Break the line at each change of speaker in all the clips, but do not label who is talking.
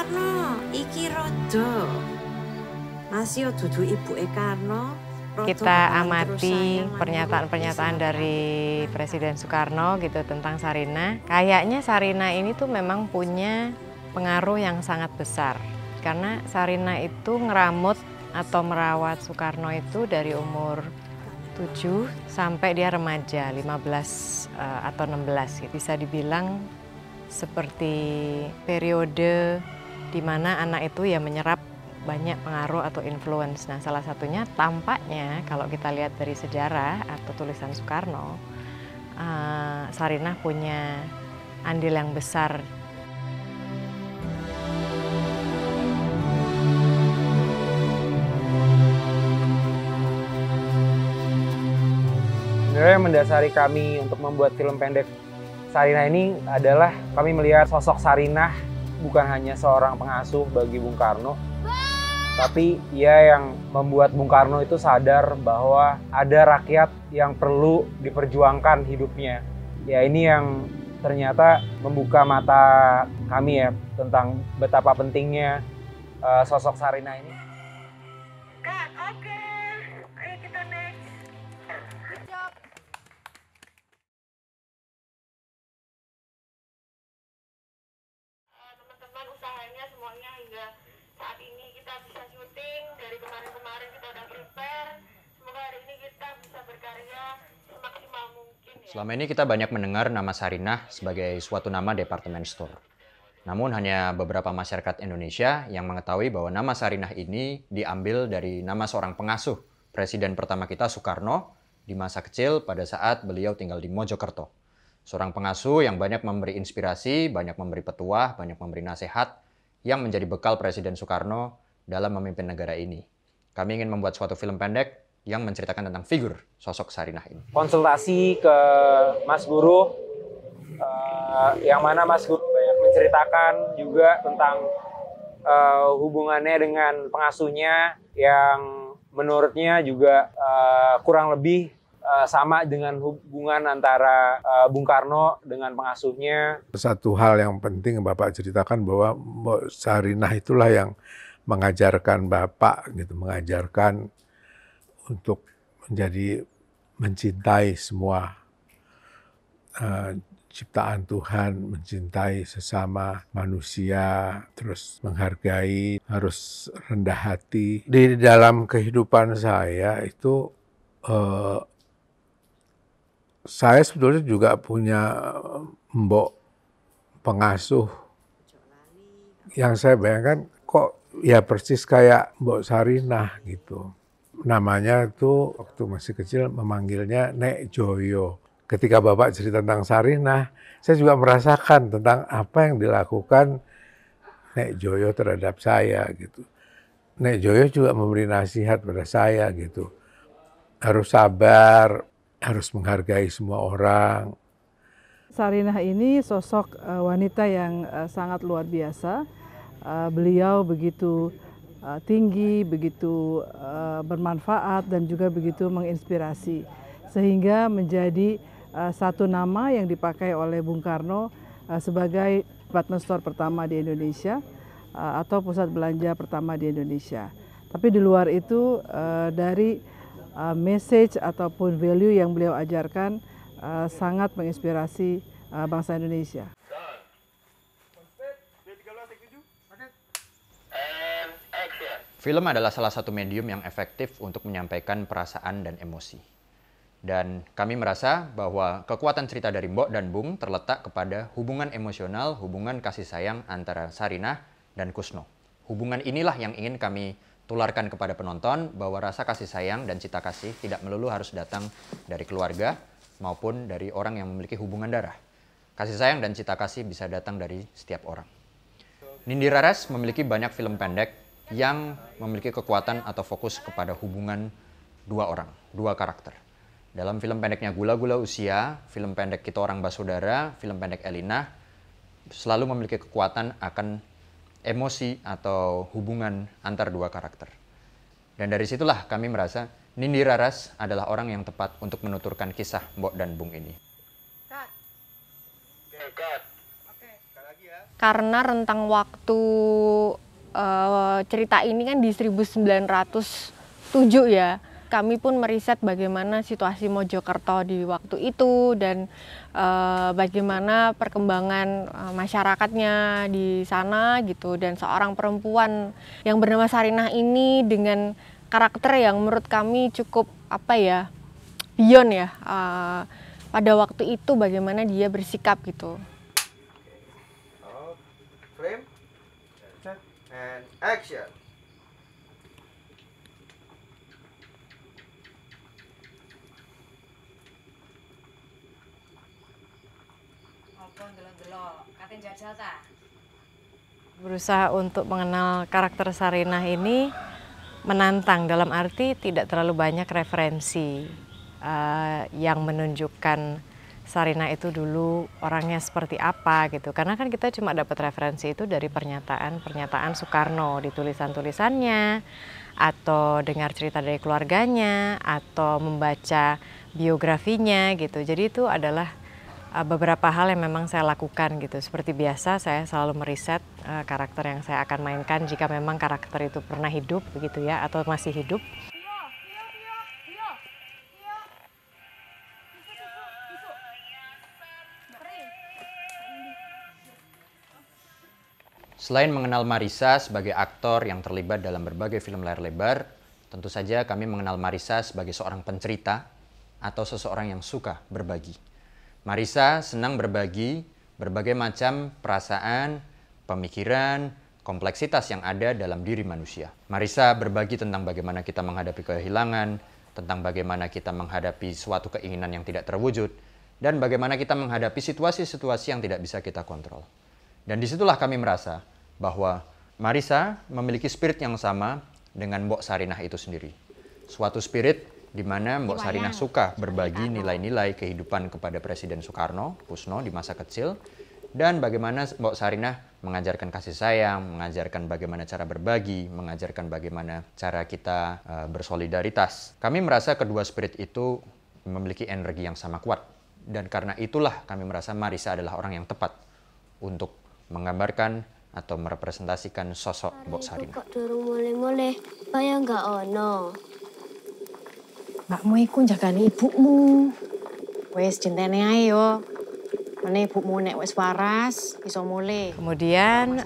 Karno, iki rodo. Masih dudu ibuke Karno.
Kita amati pernyataan-pernyataan dari Presiden Soekarno gitu tentang Sarinah. Kayaknya Sarinah ini tuh memang punya pengaruh yang sangat besar. Karena Sarinah itu ngeramut atau merawat Soekarno itu dari umur 7 sampai dia remaja, 15 atau 16. Bisa dibilang seperti periode di mana anak itu ya menyerap banyak pengaruh atau influence. Nah, salah satunya tampaknya kalau kita lihat dari sejarah atau tulisan Soekarno, Sarinah punya andil yang besar.
Sebenarnya yang mendasari kami untuk membuat film pendek Sarinah ini adalah kami melihat sosok Sarinah bukan hanya seorang pengasuh bagi Bung Karno, tapi ia yang membuat Bung Karno itu sadar bahwa ada rakyat yang perlu diperjuangkan hidupnya. Ya, ini yang ternyata membuka mata kami ya tentang betapa pentingnya sosok Sarinah ini.
Kak, oke. Ayo kita next. Good job. Teman-teman usahanya semuanya hingga saat ini kita bisa syuting. Dari kemarin-kemarin kita udah prepare. Semoga hari ini kita bisa berkarya semaksimal mungkin ya.
Selama ini kita banyak mendengar nama Sarinah sebagai suatu nama departemen store. Namun hanya beberapa masyarakat Indonesia yang mengetahui bahwa nama Sarinah ini diambil dari nama seorang pengasuh Presiden pertama kita Soekarno di masa kecil pada saat beliau tinggal di Mojokerto. Seorang pengasuh yang banyak memberi inspirasi, banyak memberi petuah, banyak memberi nasihat yang menjadi bekal Presiden Soekarno dalam memimpin negara ini. Kami ingin membuat suatu film pendek yang menceritakan tentang figur sosok Sarinah ini.
Konsultasi ke Mas Guru, yang mana Mas Guru banyak menceritakan juga tentang hubungannya dengan pengasuhnya yang menurutnya juga kurang lebih sama dengan hubungan antara Bung Karno dengan pengasuhnya.
Satu hal yang penting Bapak ceritakan bahwa Sarinah itulah yang mengajarkan Bapak gitu, mengajarkan untuk mencintai semua ciptaan Tuhan, mencintai sesama manusia, terus menghargai, harus rendah hati. Di dalam kehidupan saya itu, saya sebetulnya juga punya mbok pengasuh yang saya bayangkan kok ya persis kayak Mbok Sarinah gitu. Namanya itu waktu masih kecil memanggilnya Nek Joyo. Ketika Bapak cerita tentang Sarinah, saya juga merasakan tentang apa yang dilakukan Nek Joyo terhadap saya gitu. Nek Joyo juga memberi nasihat pada saya gitu. Harus sabar, harus menghargai semua orang.
Sarinah ini sosok wanita yang sangat luar biasa. Beliau begitu tinggi, begitu bermanfaat dan juga begitu menginspirasi. Sehingga menjadi satu nama yang dipakai oleh Bung Karno sebagai department store pertama di Indonesia atau pusat belanja pertama di Indonesia. Tapi di luar itu dari message ataupun value yang beliau ajarkan sangat menginspirasi bangsa Indonesia.
Film adalah salah satu medium yang efektif untuk menyampaikan perasaan dan emosi. Dan kami merasa bahwa kekuatan cerita dari Mbok dan Bung terletak kepada hubungan emosional, hubungan kasih sayang antara Sarinah dan Kusno. Hubungan inilah yang ingin kami tularkan kepada penonton bahwa rasa kasih sayang dan cita kasih tidak melulu harus datang dari keluarga maupun dari orang yang memiliki hubungan darah. Kasih sayang dan cita kasih bisa datang dari setiap orang. Nindi Raras memiliki banyak film pendek yang memiliki kekuatan atau fokus kepada hubungan dua orang, dua karakter. Dalam film pendeknya Gula-Gula Usia, film pendek Kita Orang Basudara, film pendek Elina, selalu memiliki kekuatan akan emosi atau hubungan antar dua karakter. Dan dari situlah kami merasa Nindi Raras adalah orang yang tepat untuk menuturkan kisah Mbok dan Bung ini.
karena rentang waktu cerita ini kan di 1907 ya. Kami pun meriset bagaimana situasi Mojokerto di waktu itu dan bagaimana perkembangan masyarakatnya di sana gitu. Dan seorang perempuan yang bernama Sarinah ini dengan karakter yang menurut kami cukup beyond ya. Pada waktu itu bagaimana dia bersikap gitu.
Frame, and action.
Berusaha untuk mengenal karakter Sarinah ini menantang, dalam arti tidak terlalu banyak referensi yang menunjukkan Sarinah itu dulu orangnya seperti apa gitu. Karena kan kita cuma dapat referensi itu dari pernyataan Soekarno di tulisan-tulisannya, atau dengar cerita dari keluarganya, atau membaca biografinya gitu. Jadi itu adalah beberapa hal yang memang saya lakukan gitu. Seperti biasa saya selalu meriset karakter yang saya akan mainkan jika memang karakter itu pernah hidup begitu ya, atau masih hidup.
Selain mengenal Marissa sebagai aktor yang terlibat dalam berbagai film layar lebar, tentu saja kami mengenal Marissa sebagai seorang pencerita atau seseorang yang suka berbagi. Marissa senang berbagi berbagai macam perasaan, pemikiran, kompleksitas yang ada dalam diri manusia. Marissa berbagi tentang bagaimana kita menghadapi kehilangan, tentang bagaimana kita menghadapi suatu keinginan yang tidak terwujud, dan bagaimana kita menghadapi situasi-situasi yang tidak bisa kita kontrol. Dan disitulah kami merasa bahwa Marissa memiliki spirit yang sama dengan Mbok Sarinah itu sendiri. Suatu spirit di mana Mbok Sarinah suka berbagi nilai-nilai kehidupan kepada Presiden Soekarno, Kusno di masa kecil, dan bagaimana Mbok Sarinah mengajarkan kasih sayang, mengajarkan bagaimana cara berbagi, mengajarkan bagaimana cara kita bersolidaritas. Kami merasa kedua spirit itu memiliki energi yang sama kuat, dan karena itulah kami merasa Marissa adalah orang yang tepat untuk menggambarkan atau merepresentasikan sosok Mbok Sarinah.
Kok durung mulai-mulai, kaya nggak ono.
Mbakmu iku njagani ibumu. Wes jentene ae yo. Mene ibumu nek wis waras iso mulai.
Kemudian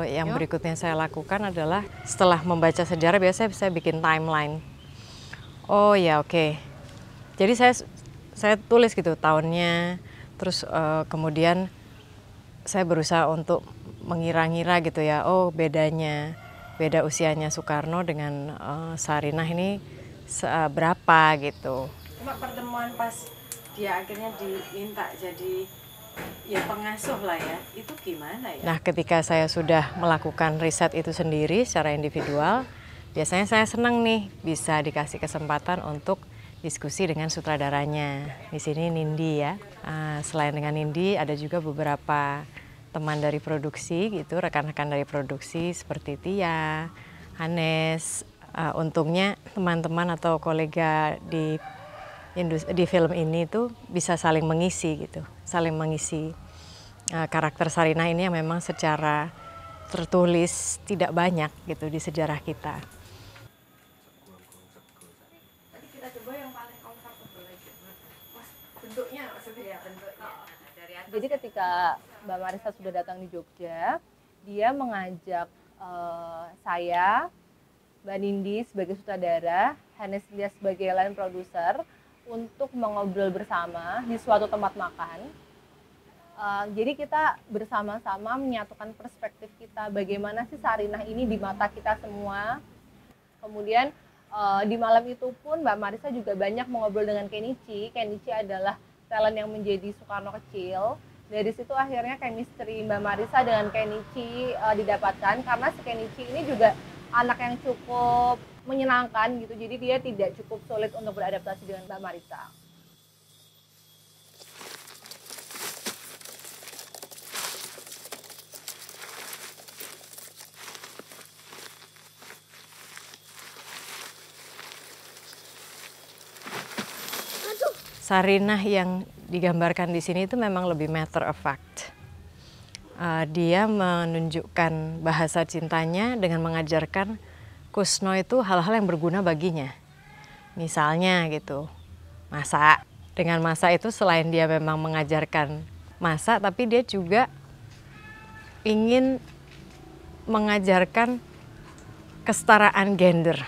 yang berikutnya saya lakukan adalah setelah membaca sejarah biasanya saya bikin timeline. Oh ya oke. Jadi saya tulis gitu tahunnya, terus kemudian saya berusaha untuk mengira-ngira gitu ya. Oh beda usianya Soekarno dengan Sarinah ini berapa gitu.
Cuma pertemuan pas dia akhirnya diminta jadi ya pengasuh lah ya, itu gimana ya?
Nah ketika saya sudah melakukan riset itu sendiri secara individual, biasanya saya senang nih bisa dikasih kesempatan untuk diskusi dengan sutradaranya. Di sini Nindi ya. Selain dengan Nindi ada juga beberapa teman dari produksi gitu, rekan-rekan dari produksi seperti Tia, Hanes. Untungnya teman-teman atau kolega di film ini tuh bisa saling mengisi gitu, saling mengisi karakter Sarinah ini yang memang secara tertulis tidak banyak gitu di sejarah kita.
Tadi kita coba yang paling comfortable aja, bentuknya maksudnya ya bentuknya.
Jadi ketika Mbak Marissa sudah datang di Jogja, dia mengajak saya, Mbak Nindi sebagai sutradara, Hanes Ilyas sebagai line producer untuk mengobrol bersama di suatu tempat makan. Jadi kita bersama-sama menyatukan perspektif kita bagaimana sih Sarinah ini di mata kita semua. Kemudian di malam itu pun Mbak Marissa juga banyak mengobrol dengan Kenichi. Kenichi adalah talent yang menjadi Soekarno kecil. Dari situ akhirnya chemistry Mbak Marissa dengan Kenichi didapatkan karena si Kenichi ini juga anak yang cukup menyenangkan gitu, jadi dia tidak cukup sulit untuk beradaptasi dengan Mbak Marissa.
Sarinah yang digambarkan di sini itu memang lebih matter of fact. dia menunjukkan bahasa cintanya dengan mengajarkan Kusno itu hal-hal yang berguna baginya. Misalnya gitu, masak. Dengan masak itu selain dia memang mengajarkan masak, tapi dia juga ingin mengajarkan kesetaraan gender.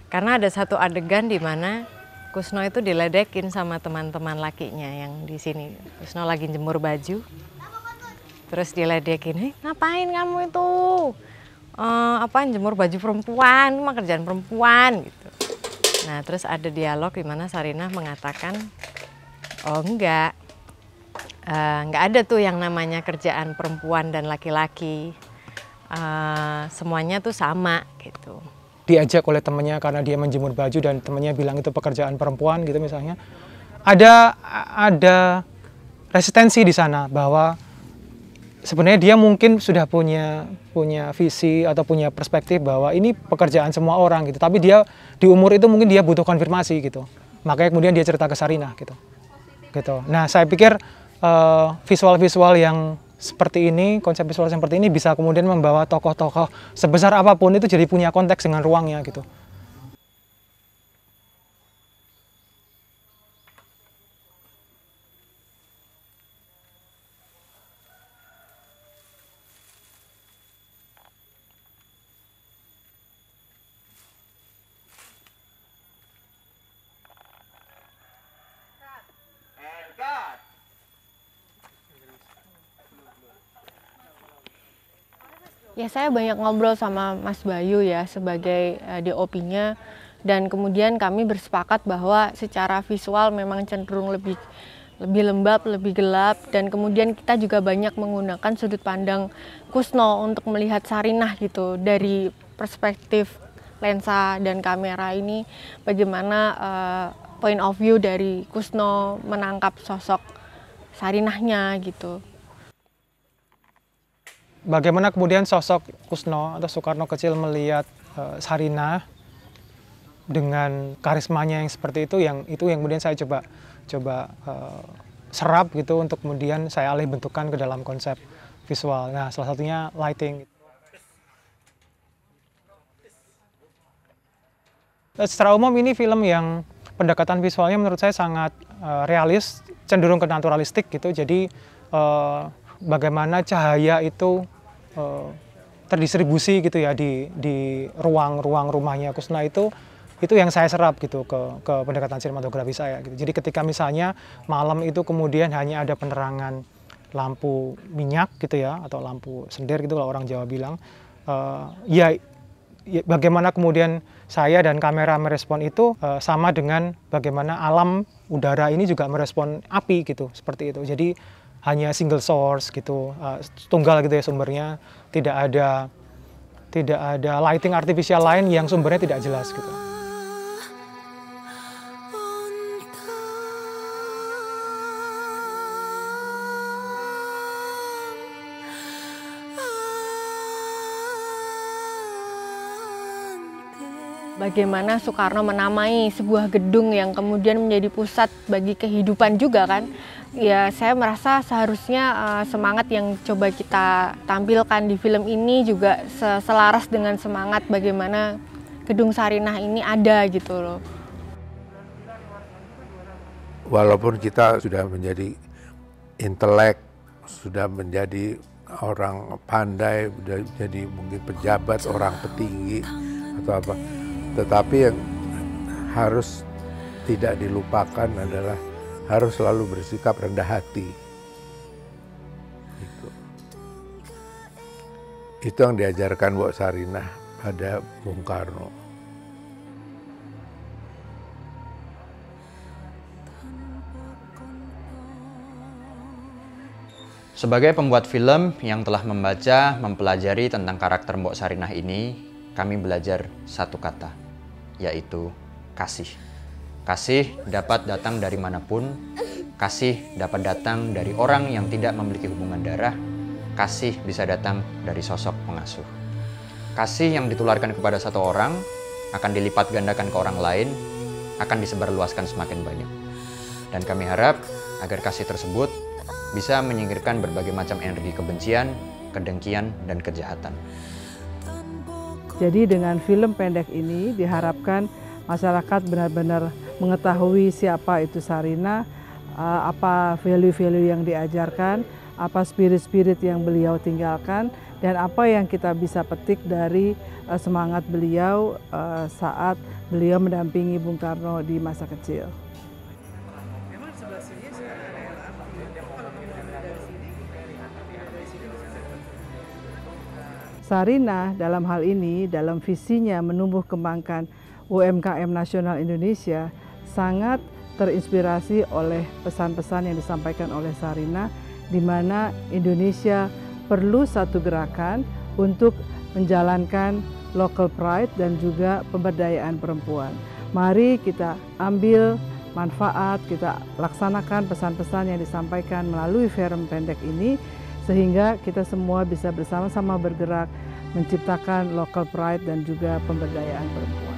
Karena ada satu adegan di mana Kusno itu diledekin sama teman-teman lakinya yang di sini. Kusno lagi jemur baju, terus diledekin, ngapain kamu itu? Jemur baju perempuan, mah kerjaan perempuan gitu. Nah, terus ada dialog di mana Sarinah mengatakan, oh enggak ada tuh yang namanya kerjaan perempuan dan laki-laki, semuanya tuh sama gitu.
Diajak oleh temannya karena dia menjemur baju dan temannya bilang itu pekerjaan perempuan gitu misalnya. Ada resistensi di sana bahwa sebenarnya dia mungkin sudah punya visi atau punya perspektif bahwa ini pekerjaan semua orang gitu. Tapi dia di umur itu mungkin dia butuh konfirmasi gitu. Makanya kemudian dia cerita ke Sarinah gitu. Nah, saya pikir visual-visual yang seperti ini, konsep visual seperti ini bisa kemudian membawa tokoh-tokoh sebesar apapun itu jadi punya konteks dengan ruangnya gitu.
Ya, saya banyak ngobrol sama Mas Bayu ya sebagai DOP-nya, dan kemudian kami bersepakat bahwa secara visual memang cenderung lebih lembab, lebih gelap, dan kemudian kita juga banyak menggunakan sudut pandang Kusno untuk melihat Sarinah gitu dari perspektif lensa dan kamera ini, bagaimana point of view dari Kusno menangkap sosok Sarinahnya gitu.
Bagaimana kemudian sosok Kusno atau Soekarno kecil melihat Sarinah dengan karismanya yang seperti itu yang kemudian saya coba serap gitu untuk kemudian saya alih bentukkan ke dalam konsep visual. Nah, salah satunya lighting. Secara umum ini film yang pendekatan visualnya menurut saya sangat realis, cenderung ke naturalistik gitu. Jadi bagaimana cahaya itu terdistribusi gitu ya di ruang-ruang rumahnya Kusno itu yang saya serap gitu ke pendekatan sinematografi saya gitu. Jadi ketika misalnya malam itu kemudian hanya ada penerangan lampu minyak gitu ya atau lampu sendir gitu kalau orang Jawa bilang, ya bagaimana kemudian saya dan kamera merespon itu sama dengan bagaimana alam udara ini juga merespon api gitu, seperti itu. Jadi hanya single source gitu, tunggal gitu ya sumbernya, tidak ada lighting artifisial lain yang sumbernya tidak jelas gitu.
Bagaimana Soekarno menamai sebuah gedung yang kemudian menjadi pusat bagi kehidupan juga kan. Ya, saya merasa seharusnya semangat yang coba kita tampilkan di film ini juga selaras dengan semangat bagaimana gedung Sarinah ini ada gitu loh.
Walaupun kita sudah menjadi intelek, sudah menjadi orang pandai, sudah jadi mungkin pejabat, orang petinggi atau apa, tetapi yang harus tidak dilupakan adalah harus selalu bersikap rendah hati. Itu yang diajarkan Mbok Sarinah pada Bung Karno.
Sebagai pembuat film yang telah membaca, mempelajari tentang karakter Mbok Sarinah ini, kami belajar satu kata, yaitu kasih. Kasih dapat datang dari manapun, kasih dapat datang dari orang yang tidak memiliki hubungan darah, kasih bisa datang dari sosok pengasuh. Kasih yang ditularkan kepada satu orang akan dilipat gandakan ke orang lain, akan disebarluaskan semakin banyak. Dan kami harap agar kasih tersebut bisa menyingkirkan berbagai macam energi kebencian, kedengkian, dan kejahatan.
Jadi dengan film pendek ini diharapkan masyarakat benar-benar mengetahui siapa itu Sarinah, apa value-value yang diajarkan, apa spirit-spirit yang beliau tinggalkan, dan apa yang kita bisa petik dari semangat beliau saat beliau mendampingi Bung Karno di masa kecil. Sarinah dalam hal ini, dalam visinya menumbuh kembangkan UMKM nasional Indonesia, sangat terinspirasi oleh pesan-pesan yang disampaikan oleh Sarinah, di mana Indonesia perlu satu gerakan untuk menjalankan local pride dan juga pemberdayaan perempuan. Mari kita ambil manfaat, kita laksanakan pesan-pesan yang disampaikan melalui film pendek ini, sehingga kita semua bisa bersama-sama bergerak menciptakan local pride dan juga pemberdayaan perempuan.